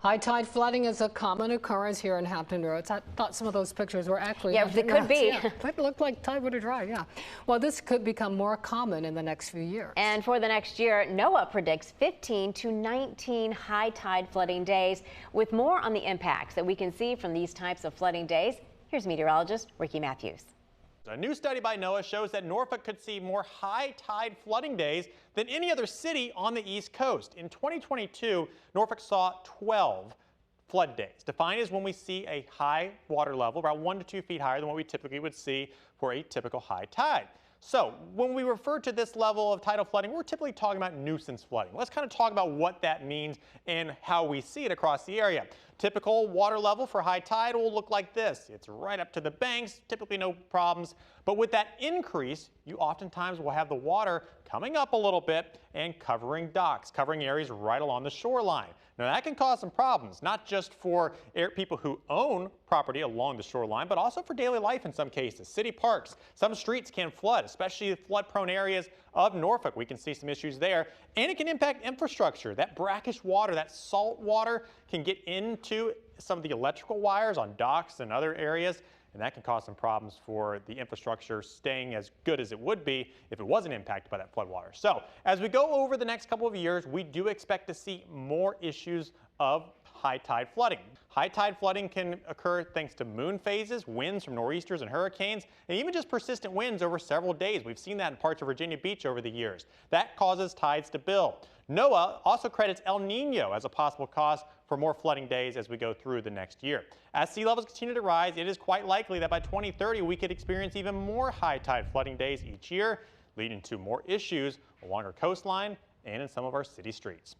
High tide flooding is a common occurrence here in Hampton Roads. I thought some of those pictures were actually it could be. Yeah, it looked like tide would have dried, yeah. Well, this could become more common in the next few years. And for the next year, NOAA predicts 15 to 19 high tide flooding days. With more on the impacts that we can see from these types of flooding days, here's meteorologist Ricky Matthews. A new study by NOAA shows that Norfolk could see more high tide flooding days than any other city on the East Coast. In 2022, Norfolk saw 12 flood days, defined as when we see a high water level, about 1 to 2 feet higher than what we typically would see for a typical high tide. So when we refer to this level of tidal flooding, we're typically talking about nuisance flooding. Let's kind of talk about what that means and how we see it across the area. Typical water level for high tide will look like this. It's right up to the banks, typically no problems. But with that increase, you oftentimes will have the water coming up a little bit and covering docks, covering areas right along the shoreline. Now that can cause some problems, not just for people who own property along the shoreline, but also for daily life in some cases. City parks, some streets can flood, especially the flood-prone areas of Norfolk. We can see some issues there. And it can impact infrastructure. That brackish water, that salt water can get into some of the electrical wires on docks and other areas, and that can cause some problems for the infrastructure staying as good as it would be if it wasn't impacted by that floodwater. So as we go over the next couple of years, we do expect to see more issues of high tide flooding. High tide flooding can occur thanks to moon phases, winds from nor'easters and hurricanes, and even just persistent winds over several days. We've seen that in parts of Virginia Beach over the years. That causes tides to build. NOAA also credits El Nino as a possible cause for more flooding days as we go through the next year. As sea levels continue to rise, it is quite likely that by 2030 we could experience even more high tide flooding days each year, leading to more issues along our coastline and in some of our city streets.